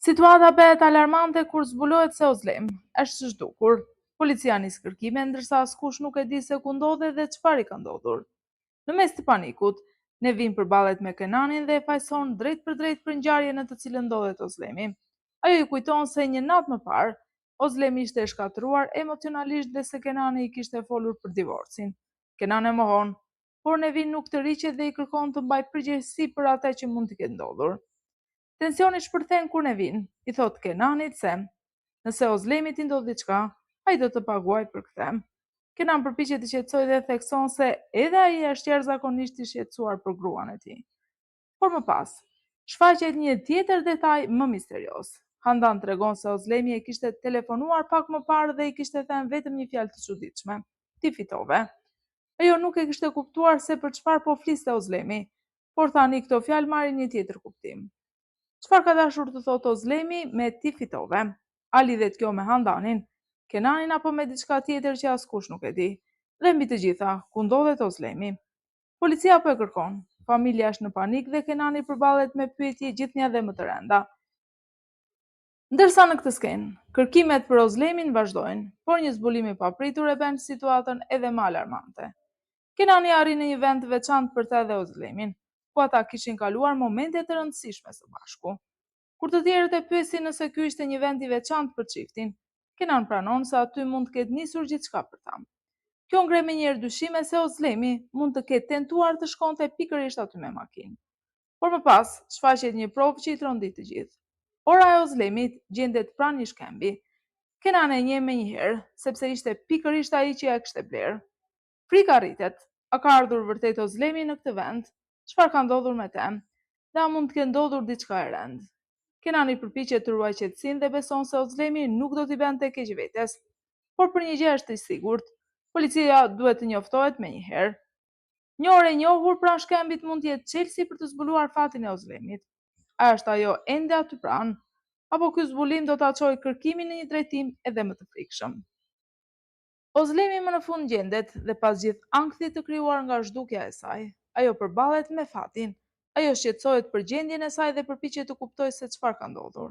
Situata bëhet alarmante kur zbulohet se Ozlem është zhdukur. Policia nis kërkime ndërsa askush nuk e di se ku ndodhet dhe çfarë i ka ndodhur. Në mes të panikut, Nevin përballet me Kenanin dhe e fajson drejt për drejt për ngjarjen në të cilën ndodhet Ozlemi. Ajo i kujton se një natë më parë, Ozlemi ishte shkatëruar emocionalisht dhe se Kenani i kishte folur për divorcin. Kenan e mohon, por Nevin nuk të riqet dhe i kërkon të mbajë përgjegjësi për atë që mund të ketë ndodhur. Tensioni shpërthen kur Nevin i thot Kenanit se nëse Ozlemit i ndodh diçka, ai do të paguajë për këtë. Kenan përpiqet të qetësojë dhe thekson se edhe ai është jashtëzakonisht i shqetësuar për gruan e tij. Por më pas, shfaqet një tjetër detaj më misterios. Handan tregon se Ozlemi e kishte telefonuar pak më parë dhe i kishte thënë vetëm një fjalë të çuditshme: "Ti fitove." Ajo nuk e kishte kuptuar se për çfarë po fliste Ozlemi, por tani këto fjalë marrin një tjetër kuptim. Çfarë ka dashur të thotë Ozlemi me "ti fitove"? A lidhet kjo me Handanin, Kenanin apo me diçka tjetër që askush nuk e di? Dhe mbi të gjitha, ku ndodhet Ozlemi? Policia po e kërkon. Familja është në panik dhe Kenani përballet me pyetje gjithnjë dhe më të rënda. Ndërsa në këtë skenë, kërkimet për Ozlemin vazhdojnë, por një zbulim i papritur e bën situatën edhe më alarmante. Kenani arrin në një vend të veçantë për të dhe Ozlemin, ku ata kishin kaluar momente të rëndësishme së bashku. Kur të tjerët e pyesin nëse ky ishte një vend i veçantë për çiftin, Kenan pranon se aty mund të ketë nisur gjithçka për ta. Kjo ngre menjëherë dyshime se Ozlemi mund të ketë tentuar të shkonte pikërisht aty me makinë. Por më pas, shfaqet një provë që i trondit të gjithë. Ora e Ozlemit gjendet pranë një shkembi. Kenan e njeh menjëherë, sepse ishte pikërisht ai që ja kishte blerë. Frika rritet. A ka ardhur vërtet Ozlemi në këtë vend? Çfarë ka ndodhur me të? Dhe a mund të ketë ndodhur diçka e rëndë? Kenani përpiqet të ruajë qetësinë dhe beson se Ozlemi nuk do t'i bënte keq vetes. Por për një gjë është i sigurt, policia duhet të njoftohet menjëherë. Një orë e njohur pranë shkembit mund të jetë çelësi për të zbuluar fatin e Ozlemit. A është ajo ende aty pranë, apo ky zbulim do ta çojë kërkimin në një drejtim edhe më të frikshëm? Ozlemi më në fund gjendet dhe pas gjithë ankthit të krijuar nga zhdukja e saj, ajo përballet me fatin. Ajo shqetësohet për gjendjen e saj dhe përpiqet të kuptojë se çfarë ka ndodhur.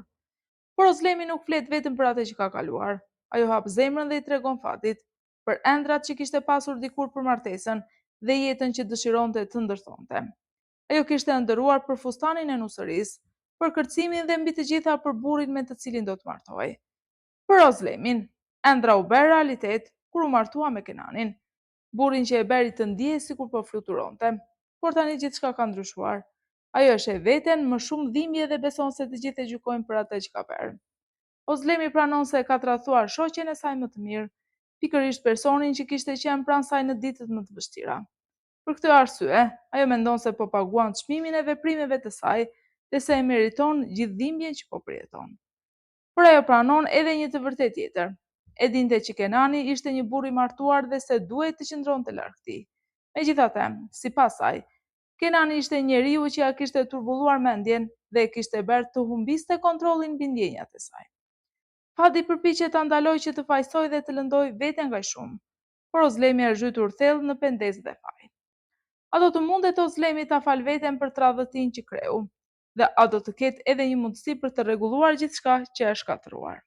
Por Ozlemi nuk flet vetëm për atë që ka kaluar. Ajo hap zemrën dhe i tregon fatit për ëndrat që kishte pasur dikur për martesën dhe jetën që dëshironte të ndërthonte. Ajo kishte ëndërruar për fustanin e nusërisë, për kërcimin dhe mbi të gjitha për burrin me të cilin do të martohej. Për Ozlemin, ëndra u bë realitet kur u martua me Kenanin, burrin që e bëri të ndihej sikur po fluturonte. Por tani gjithçka ka ndryshuar. Ajo është e veten më shumë dhimbje dhe beson se të gjithë e gjykojnë për atë që ka bërë. Ozlemi pranon se ka tradhtuar shoqen e saj më të mirë, pikërisht personin që kishte qenë pranë saj në ditët më të vështira. Për këtë arsye, ajo mendon se po paguan çmimin e veprimeve të saj dhe se e meriton gjithë dhimbjen që po përjeton. Por ajo pranon edhe një të vërtetë tjetër. E dinte që Kenani ishte një burr i martuar dhe se duhej të qëndronte larg tij. Megjithatë, sipas saj, Kenani ishte njeriu që ja kishte turbulluar mendjen dhe e kishte bërë të humbiste kontrollin mbi ndjenjat e saj. Fati përpiqet ta ndalojë që të fajsojë dhe të lëndojë veten nga shumë, por Ozlemi është zhytur thellë në pendes dhe faj. A do të mundet Ozlemi ta fal veten për tradhëtinë që kreu? Dhe a do të ketë edhe një mundësi për të rregulluar gjithçka që është shkatëruar?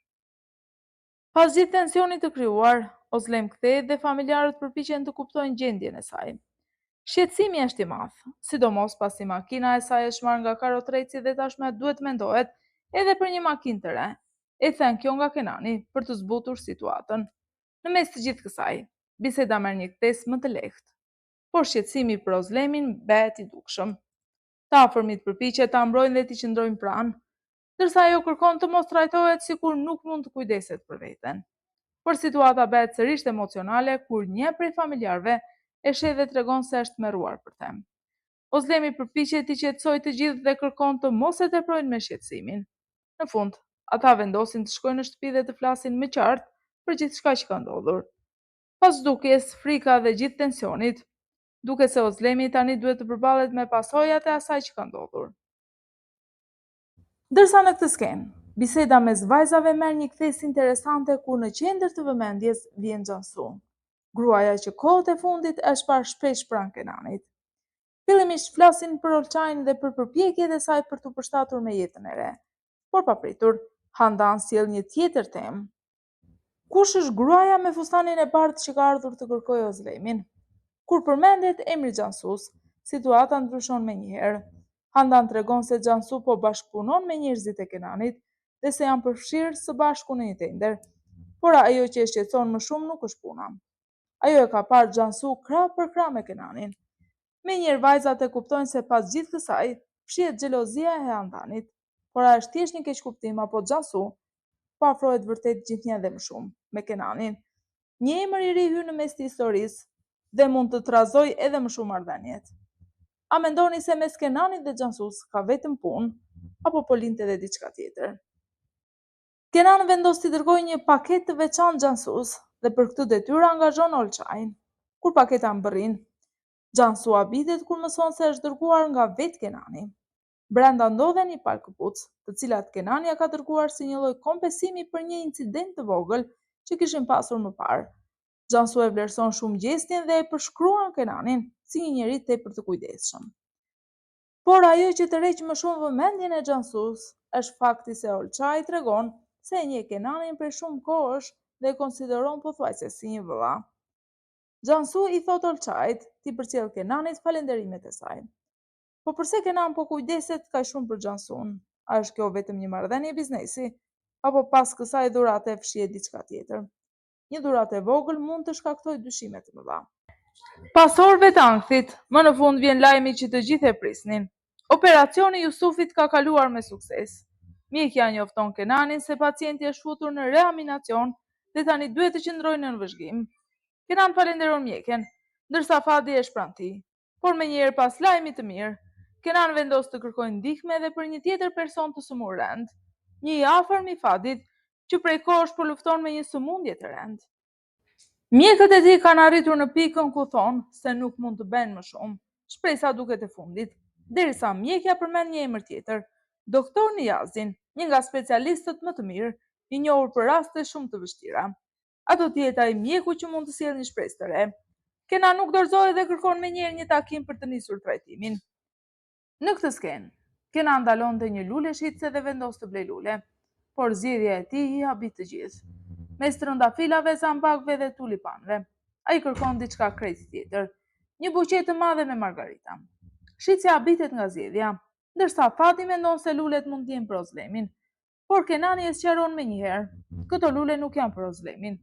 Pas gjithë tensionit të krijuar, Ozlem kthehet dhe familjarët përpiqen të kuptojnë gjendjen e saj. Shqetësimi është i madh, sidomos pasi makina e saj është marrë nga karotreci dhe tashmë duhet mendohet edhe për një makinë të re. E thënë kjo nga Kenani për të zbutur situatën. Në mes të gjithë kësaj, biseda merr një ktesë më të lehtë, por shqetësimi për Ozlemin bëhet i dukshëm. Të afërmit përpiqet ta mbrojnë dhe t'i qëndrojnë pranë, ndërsa ajo kërkon të mos trajtohet sikur nuk mund të kujdeset për veten. Por situata bëhet sërish emocionale kur një prej familjarëve e sheh dhe tregon se është merruar për të. Ozlemi përpiqet t'i qetësojë të gjithë dhe kërkon të mos e teprojnë me shqetësimin. Në fund, ata vendosin të shkojnë në shtëpi dhe të flasin më qartë për gjithçka që ka ndodhur. Pas zhdukjes, frika dhe gjithë tensionit, duket se Ozlemi tani duhet të përballet me pasojat e asaj që ka ndodhur. Ndërsa në këtë skenë, biseda mes vajzave merr një ktesë interesante kur në qendër të vëmendjes vjen Xhansu, gruaja që kohët e fundit është parë shpesh pranë Kenanit. Fillimisht flasin për Olçajin dhe për përpjekjet e saj për t'u përshtatur me jetën e re, por por papritur, Handan sjell një tjetër temë. Kush është gruaja me fustanin e bardhë që ka ardhur të kërkojë Ozlemin? Kur përmendet emri Xhansus, situata ndryshon menjëherë. Handan tregon se Xhansu po bashkëpunon me njerëzit e Kenanit dhe se janë përfshirë së bashku në një tender. Por ajo që e shqetëson më shumë nuk është puna. Ajo e ka parë Xhansu krah për krah me Kenanin. Menjëherë vajzat e kuptojnë se pas gjithë kësaj fshihet xhelozia e Handanit, por a është thjesht një keqkuptim apo Xhansu po afrohet vërtet gjithnjë edhe më shumë me Kenanin. Një emër i ri hyn në mes të historisë dhe mund të trazoj edhe më shumë marrëdhëniet. A mendoni se mes Kenanit dhe Xhansus ka vetëm punë apo po lindte edhe diçka tjetër? Kenan vendos t'i dërgojë një paketë të veçantë Xhansus dhe për këtë detyrë angazhon Olçajin. Kur paketa mbërrin, Xhansu habitet kur mëson se është dërguar nga vetë Kenani. Brenda ndodhen një palë këpucë, të cilat Kenani ja ka dërguar si një lloj kompensimi për një incident të vogël që kishin pasur më parë. Xhansu e vlerëson shumë gjestin dhe e përshkruan Kenanin si një njeri tepër të kujdesshëm. Por ajo që tërheq më shumë vëmendjen e Xhansus është fakti se Olçai tregon se e njeh Kenanin prej shumë kohësh dhe e konsideron pothuajse si një vëlla. Xhansu i thot Olçait t'i përcjell Kenanit falenderimet e saj. Po përse Kenan po kujdeset kaq shumë për Xhansun? A është kjo vetëm një marrëdhënie biznesi apo pas kësaj dhurate fshihet diçka tjetër? Një dhuratë e vogël mund të shkaktojë dyshime të mëdha. Pas orëve të ankthit, më në fund vjen lajmi që të gjithë e prisnin. Operacioni Jusufit ka kaluar me sukses. Mjekja njofton Kenanin se pacienti është futur në reanimacion dhe tani duhet të qëndrojë në nënvëzhgim. Kenan falenderon mjekën, ndërsa Fadi e shpran tij. Por menjëherë pas lajmit të mirë, Kenan vendos të kërkojë ndihmë edhe për një tjetër person të sëmurë rend, një i afërm i Fadit që prej kohësh po lufton me një sëmundje të rëndë. Mjekët e tij kanë arritur në pikën ku thonë se nuk mund të bëjnë më shumë. Shpresa duket e fundit, derisa mjekja përmend një emër tjetër, Doktor Niyazin, një nga specialistët më të mirë, i njohur për raste shumë të vështira. Ato të jetë ai mjeku që mund të sjellë një shpresë të re. Kenan nuk dorëzohet dhe kërkon menjëherë një takim për të nisur trajtimin. Në këtë skenë, Kenan ndalonte një lule shitse dhe vendos të blej lule, por zgjedhja e tij i habit të gjithë. Mes trëndafilave, zambakëve dhe tulipanëve, ai kërkon diçka krejt tjetër, një buqet të madhe me margarita. Shitja habitet nga zgjedhja, ndërsa Fadi mendon se lulet mund të jenë për Ozlemin, por Kenani e sqaron menjëherë, këto lule nuk janë për Ozlemin.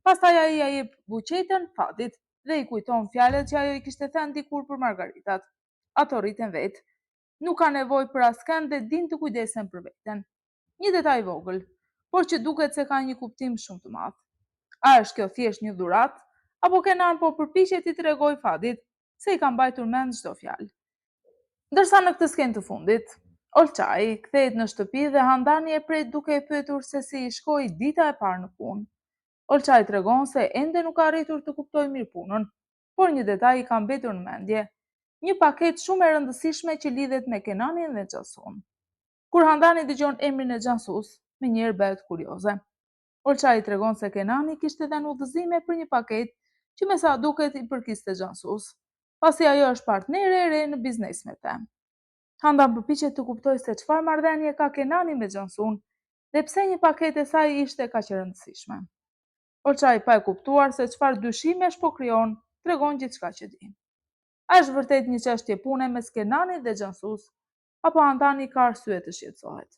Pastaj ai ja jep buqetën Fadit dhe i kujton fjalët që ajo i kishte thënë dikur për margaritat. Ato rriten vetë, nuk ka nevojë për askënd dhe din të kujdesen për veten. Një detaj vogël, por që duket se ka një kuptim shumë të madh. A është kjo thjesht një dhuratë apo Kenan po përpiqet t'i tregojë Fadit se i ka mbajtur mend çdo fjalë? Ndërsa në këtë skenë të fundit, Olçai kthehet në shtëpi dhe Handani e pret duke e pyetur se si i shkoi dita e parë në punë. Olçai tregon se ende nuk ka arritur të kuptojë mirë punën, por një detaj i ka mbetur në mendje, një paketë shumë e rëndësishme që lidhet me Kenanin dhe Xhansun. Kur Handani dëgjon emrin e Xhansus, menjëherë bëhet kurioze. Olçai tregon se Kenani kishte dhënë udhëzime për një paketë që me sa duket i përkiste Xhansus, pasi ajo është partnere e re në biznes me të. Handan përpiqet të kuptojë se çfarë marrëdhënie ka Kenani me Xhansun dhe pse një paketë e saj ishte kaq e rëndësishme. Olçai pa e kuptuar se çfarë dyshimesh po krijon, tregon gjithçka që di. A është vërtet një çështje pune mes Kenanit dhe Xhansus, apo Handani ka arsye të shqetësohet?